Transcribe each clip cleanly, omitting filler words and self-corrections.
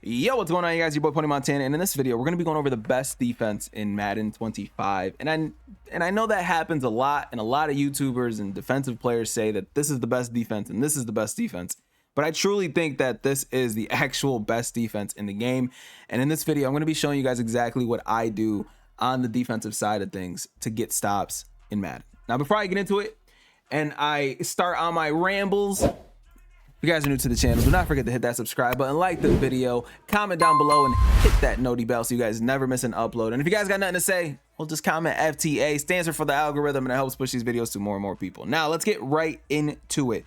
Yo, what's going on, you guys? Your boy Pwny Montana, and in this video, we're going to be going over the best defense in Madden 25. And I know that happens a lot, and a lot of YouTubers and defensive players say that this is the best defense and this is the best defense. But I truly think that this is the actual best defense in the game. And in this video, I'm going to be showing you guys exactly what I do on the defensive side of things to get stops in Madden. Now, before I get into it and I start on my rambles, if you guys are new to the channel, do not forget to hit that subscribe button, like the video, comment down below, and hit that noti bell so you guys never miss an upload. And if you guys got nothing to say, well, just comment FTA, stands for the algorithm, and it helps push these videos to more and more people. Now, let's get right into it.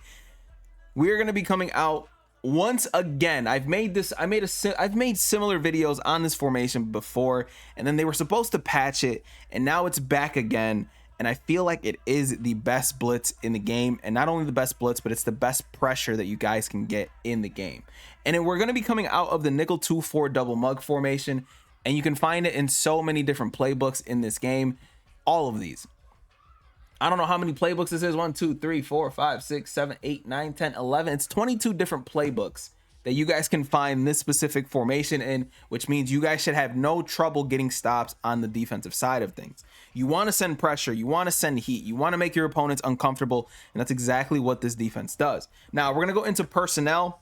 We're going to be coming out once again. I've made similar videos on this formation before, and then they were supposed to patch it, and now it's back again. And I feel like it is the best blitz in the game, and not only the best blitz, but it's the best pressure that you guys can get in the game. And we're going to be coming out of the nickel 2-4 double mug formation, and you can find it in so many different playbooks in this game. All of these. I don't know how many playbooks this is. 1, 2, 3, 4, 5, 6, 7, 8, 9, 10, 11. It's 22 different playbooks that you guys can find this specific formation in, which means you guys should have no trouble getting stops on the defensive side of things. You want to send pressure, you want to send heat, you want to make your opponents uncomfortable, and that's exactly what this defense does. Now, we're going to go into personnel,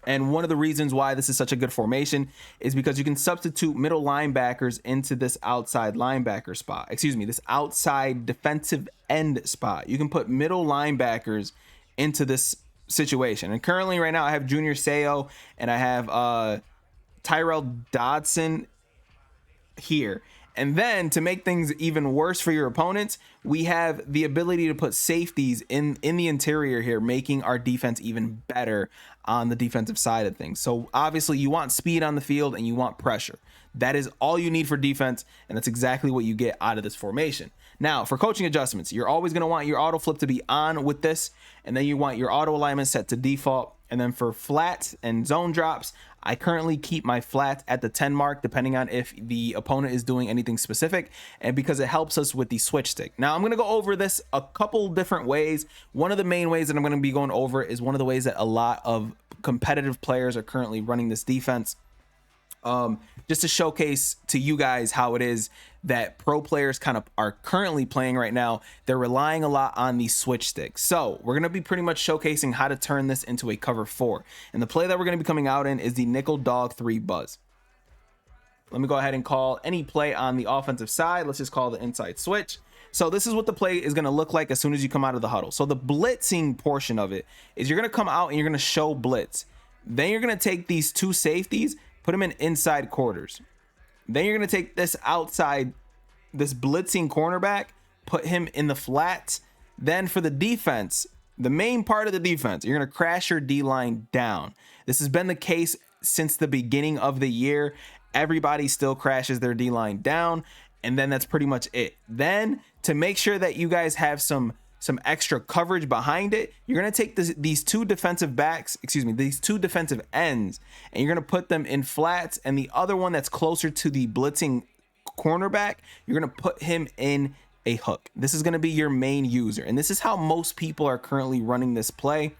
and one of the reasons why this is such a good formation is because you can substitute middle linebackers into this outside linebacker spot. Excuse me, this outside defensive end spot. You can put middle linebackers into this situation. And currently right now I have Junior Seau and I have Tyrell Dodson here. And then to make things even worse for your opponents, we have the ability to put safeties in the interior here, making our defense even better on the defensive side of things. So obviously you want speed on the field and you want pressure. That is all you need for defense, and that's exactly what you get out of this formation. Now, for coaching adjustments, you're always going to want your auto flip to be on with this, and then you want your auto alignment set to default. And then for flats and zone drops, I currently keep my flat at the 10 mark, depending on if the opponent is doing anything specific, and because it helps us with the switch stick. Now, I'm going to go over this a couple different ways. One of the main ways that I'm going to be going over is one of the ways that a lot of competitive players are currently running this defense. Just to showcase to you guys how it is that pro players kind of are currently playing right now. They're relying a lot on the switch stick. So we're going to be pretty much showcasing how to turn this into a cover 4. And the play that we're going to be coming out in is the nickel dog 3 buzz. Let me go ahead and call any play on the offensive side. Let's just call the inside switch. So this is what the play is going to look like as soon as you come out of the huddle. So the blitzing portion of it is you're going to come out and you're going to show blitz. Then you're going to take these two safeties, put them in inside quarters. Then you're going to take this outside, this blitzing cornerback, put him in the flats. Then for the defense, the main part of the defense, you're going to crash your D-line down. This has been the case since the beginning of the year. Everybody still crashes their D-line down, and then that's pretty much it. Then to make sure that you guys have some extra coverage behind it, you're going to take these two defensive backs, these two defensive ends, and you're going to put them in flats, and the other one that's closer to the blitzing cornerback, you're going to put him in a hook. This is going to be your main user, and this is how most people are currently running this play,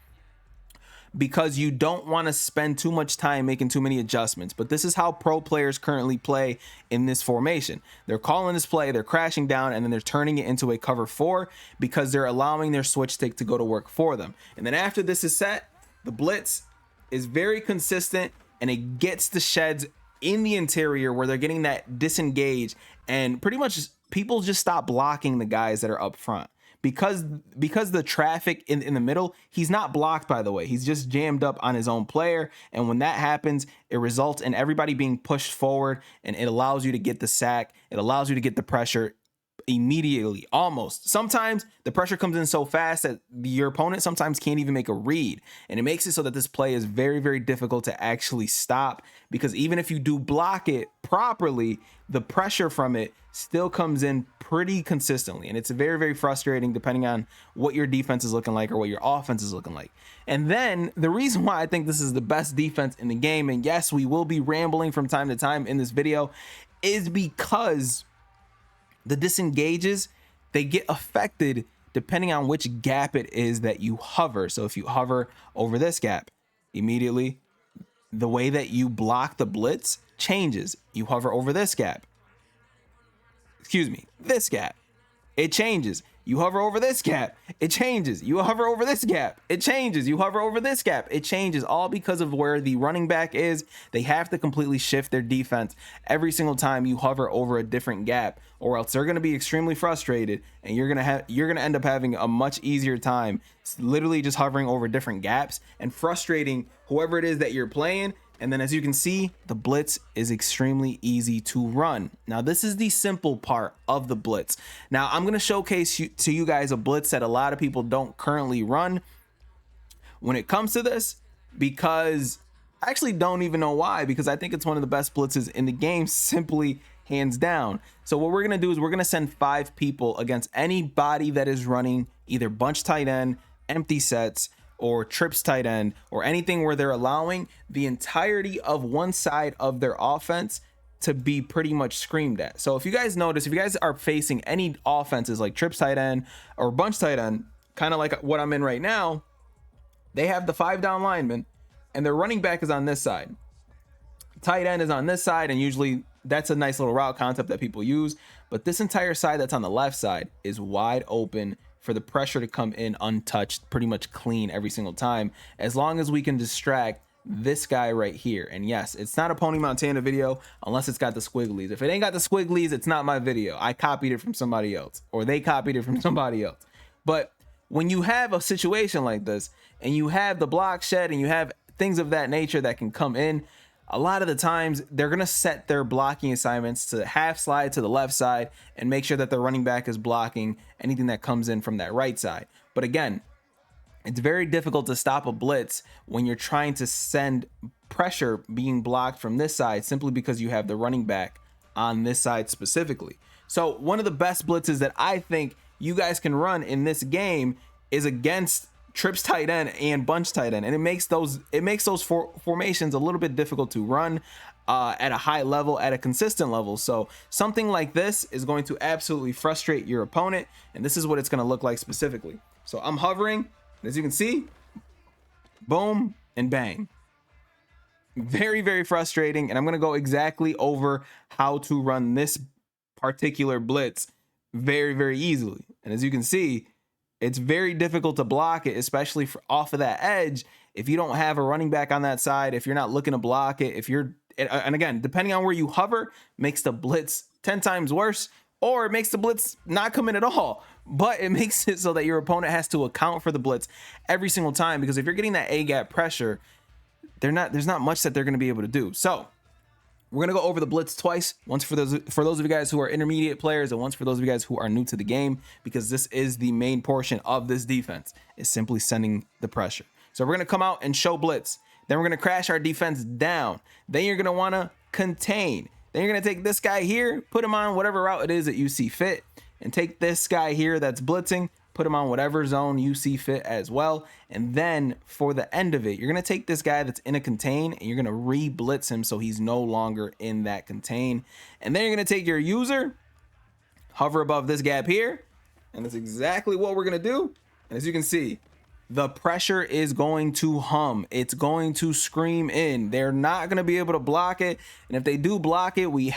because you don't want to spend too much time making too many adjustments. But this is how pro players currently play in this formation. They're calling this play, they're crashing down, and then they're turning it into a cover 4 because they're allowing their switch stick to go to work for them. And then after this is set, the blitz is very consistent, and it gets the sheds in the interior where they're getting that disengage, and pretty much people just stop blocking the guys that are up front. Because the traffic in the middle, he's not blocked, by the way. He's just jammed up on his own player. And when that happens, it results in everybody being pushed forward, and it allows you to get the sack. It allows you to get the pressure immediately, almost. Sometimes the pressure comes in so fast that your opponent sometimes can't even make a read. And it makes it so that this play is very, very difficult to actually stop, because even if you do block it properly, the pressure from it still comes in pretty consistently, and it's very, very frustrating depending on what your defense is looking like or what your offense is looking like. And then the reason why I think this is the best defense in the game, and yes, we will be rambling from time to time in this video, is because the disengages, they get affected depending on which gap it is that you hover. So if you hover over this gap, immediately the way that you block the blitz changes. You hover over this gap. Excuse me, this gap. It changes. You hover over this gap, it changes. You hover over this gap, it changes. You hover over this gap, it changes, all because of where the running back is. They have to completely shift their defense every single time you hover over a different gap, or else they're going to be extremely frustrated, and you're going to end up having a much easier time literally just hovering over different gaps and frustrating whoever it is that you're playing. And then, as you can see, the blitz is extremely easy to run. Now, this is the simple part of the blitz. Now, I'm going to showcase to you guys a blitz that a lot of people don't currently run when it comes to this, because I actually don't even know why, because I think it's one of the best blitzes in the game, simply hands down. So what we're going to do is we're going to send 5 people against anybody that is running either bunch tight end, empty sets, or trips tight end, or anything where they're allowing the entirety of one side of their offense to be pretty much screamed at. So if you guys notice, if you guys are facing any offenses like trips tight end or bunch tight end, kind of like what I'm in right now, they have the 5 down linemen and their running back is on this side. Tight end is on this side, and usually that's a nice little route concept that people use. But this entire side that's on the left side is wide open for the pressure to come in untouched, pretty much clean every single time, as long as we can distract this guy right here. And yes, it's not a Pwny Montana video unless it's got the squigglies. If it ain't got the squigglies, it's not my video. I copied it from somebody else, or they copied it from somebody else. But when you have a situation like this, and you have the block shed, and you have things of that nature that can come in, a lot of the times they're going to set their blocking assignments to half slide to the left side and make sure that the running back is blocking anything that comes in from that right side. But again, it's very difficult to stop a blitz when you're trying to send pressure being blocked from this side, simply because you have the running back on this side specifically. So one of the best blitzes that I think you guys can run in this game is against trips tight end and bunch tight end, and it makes those formations a little bit difficult to run at a high level, at a consistent level. So something like this is going to absolutely frustrate your opponent, and this is what it's going to look like specifically. So I'm hovering, as you can see, boom and bang. Very, very frustrating, and I'm going to go exactly over how to run this particular blitz very, very easily. And as you can see, it's very difficult to block it, especially off of that edge. If you don't have a running back on that side, if you're not looking to block it, and again, depending on where you hover, makes the blitz 10 times worse, or it makes the blitz not come in at all. But it makes it so that your opponent has to account for the blitz every single time, because if you're getting that A gap pressure, there's not much that they're going to be able to do. So we're going to go over the blitz twice, once for those of you guys who are intermediate players, and once for those of you guys who are new to the game, because this is the main portion of this defense, is simply sending the pressure. So we're going to come out and show blitz. Then we're going to crash our defense down. Then you're going to want to contain. Then you're going to take this guy here, put him on whatever route it is that you see fit, and take this guy here that's blitzing, put him on whatever zone you see fit as well. And then for the end of it, you're going to take this guy that's in a contain and you're going to re-blitz him so he's no longer in that contain. And then you're going to take your user, hover above this gap here, and that's exactly what we're going to do. And as you can see, the pressure is going to hum. It's going to scream in. They're not going to be able to block it. And if they do block it, we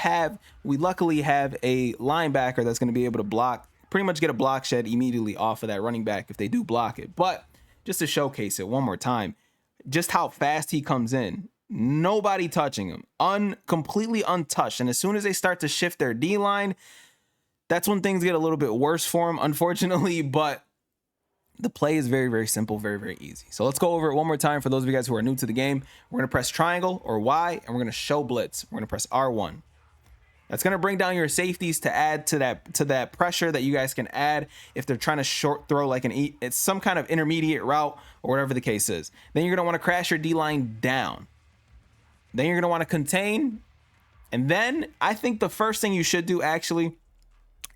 luckily have a linebacker that's going to be able to block, pretty much get a block shed immediately off of that running back if they do block it. But just to showcase it one more time, just how fast he comes in, nobody touching him, completely untouched. And as soon as they start to shift their D line, that's when things get a little bit worse for him, unfortunately. But the play is very, very simple, very, very easy. So let's go over it one more time for those of you guys who are new to the game. We're going to press triangle or Y, and we're going to show blitz. We're going to press R1. That's going to bring down your safeties to add to that pressure that you guys can add if they're trying to short throw like it's some kind of intermediate route or whatever the case is. Then you're going to want to crash your D-line down. Then you're going to want to contain. And then I think the first thing you should do actually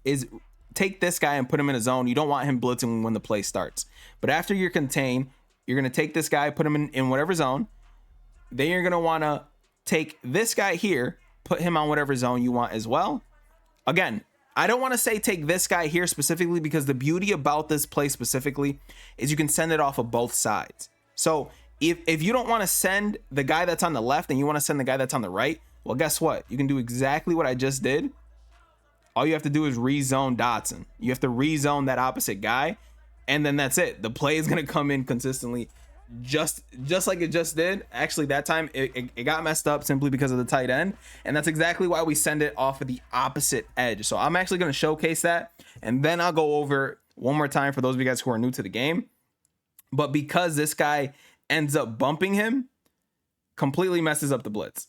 is take this guy and put him in a zone. You don't want him blitzing when the play starts. But after you're contained, you're going to take this guy, put him in whatever zone. Then you're going to want to take this guy here, put him on whatever zone you want as well. Again, I don't want to say take this guy here specifically, because the beauty about this play specifically is you can send it off of both sides. So If you don't want to send the guy that's on the left and you want to send the guy that's on the right, well, guess what? You can do exactly what I just did. All you have to do is rezone Dotson. You have to rezone that opposite guy, and then that's it. The play is going to come in consistently, just like it just did. Actually, that time it got messed up simply because of the tight end, and that's exactly why we send it off of the opposite edge. So I'm actually going to showcase that, and then I'll go over one more time for those of you guys who are new to the game. But because this guy ends up bumping him, completely messes up the blitz.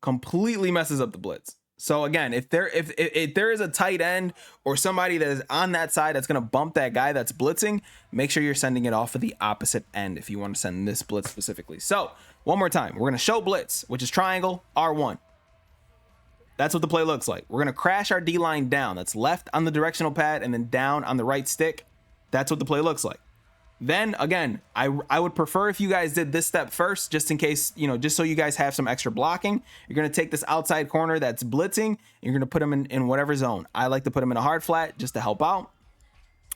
Completely messes up the blitz. So again, if there is a tight end or somebody that is on that side that's going to bump that guy that's blitzing, make sure you're sending it off of the opposite end if you want to send this blitz specifically. So one more time, we're going to show blitz, which is triangle R1. That's what the play looks like. We're going to crash our D line down. That's left on the directional pad and then down on the right stick. That's what the play looks like. Then again, I would prefer if you guys did this step first, just in case, just so you guys have some extra blocking. You're going to take this outside corner that's blitzing, and you're going to put him in whatever zone. I like to put him in a hard flat just to help out.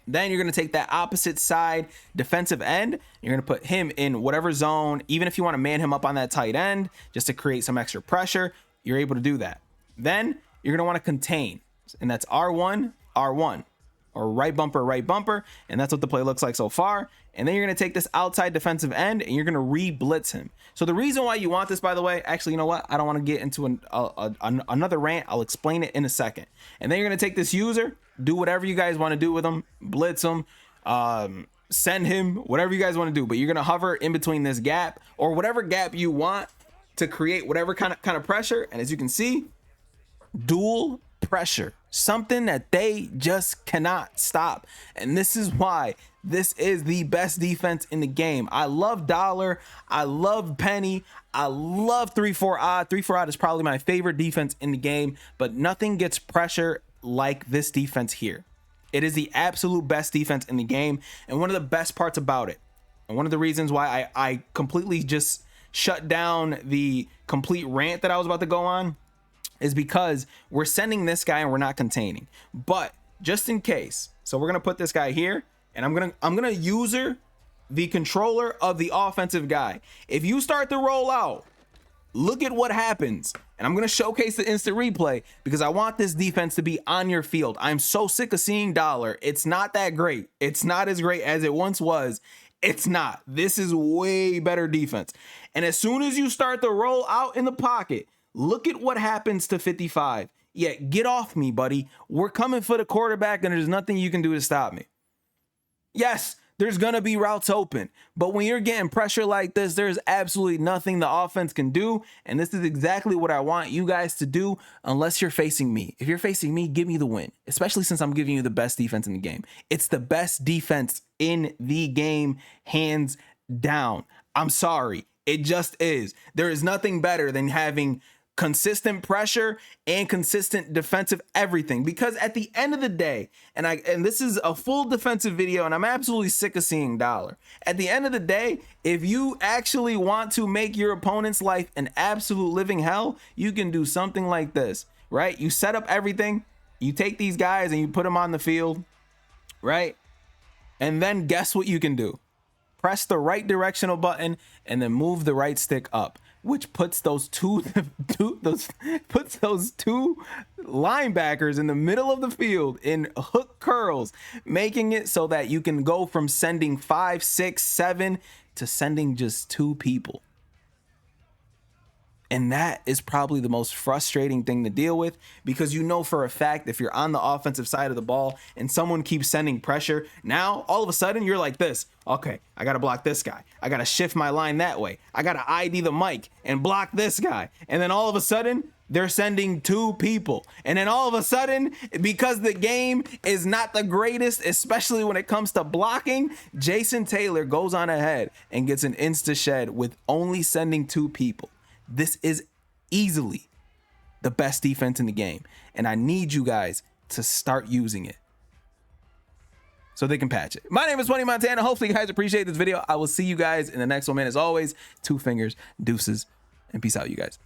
Then you're going to take that opposite side defensive end. You're going to put him in whatever zone. Even if you want to man him up on that tight end just to create some extra pressure, you're able to do that. Then you're going to want to contain, and that's R1, R1. Or right bumper, and that's what the play looks like so far. And then you're going to take this outside defensive end and you're going to re-blitz him. So the reason why you want this, by the way, actually, you know what? I don't want to get into another rant. I'll explain it in a second. And then you're going to take this user, do whatever you guys want to do with him, blitz him, send him, whatever you guys want to do. But you're going to hover in between this gap or whatever gap you want to create whatever kind of pressure. And as you can see, dual pressure, something that they just cannot stop. And this is why this is the best defense in the game. I love dollar, I love penny, I love 3-4 odd. 3-4 odd is probably my favorite defense in the game, but nothing gets pressure like this defense here. It is the absolute best defense in the game, and one of the best parts about it, and one of the reasons why I completely just shut down the complete rant that I was about to go on, is because we're sending this guy and we're not containing. But just in case, so we're gonna put this guy here, and I'm gonna user the controller of the offensive guy. If you start to roll out, look at what happens. And I'm gonna showcase the instant replay because I want this defense to be on your field. I'm so sick of seeing dollar. It's not that great. It's not as great as it once was. It's not. This is way better defense. And as soon as you start to roll out in the pocket, look at what happens to 55. Yeah, get off me, buddy. We're coming for the quarterback, and there's nothing you can do to stop me. Yes, there's going to be routes open, but when you're getting pressure like this, there's absolutely nothing the offense can do, and this is exactly what I want you guys to do unless you're facing me. If you're facing me, give me the win, especially since I'm giving you the best defense in the game. It's the best defense in the game, hands down. I'm sorry. It just is. There is nothing better than having consistent pressure and consistent defensive everything, because at the end of the day, and this is a full defensive video, and I'm absolutely sick of seeing dollar. At the end of the day, if you actually want to make your opponent's life an absolute living hell, you can do something like this, right? You set up everything, you take these guys and you put them on the field, right? And then guess what you can do? Press the right directional button and then move the right stick up, which puts those two linebackers in the middle of the field in hook curls, making it so that you can go from sending 5, 6, 7 to sending just 2 people. And that is probably the most frustrating thing to deal with, because you know for a fact if you're on the offensive side of the ball and someone keeps sending pressure, now all of a sudden you're like this. Okay, I got to block this guy. I got to shift my line that way. I got to ID the mic and block this guy. And then all of a sudden they're sending 2 people. And then all of a sudden, because the game is not the greatest, especially when it comes to blocking, Jason Taylor goes on ahead and gets an insta shed with only sending 2 people. This is easily the best defense in the game, and I need you guys to start using it so they can patch it. My name is Pwny Montana. Hopefully you guys appreciate this video. I will see you guys in the next one, man. As always, 2 fingers, deuces, and peace out, you guys.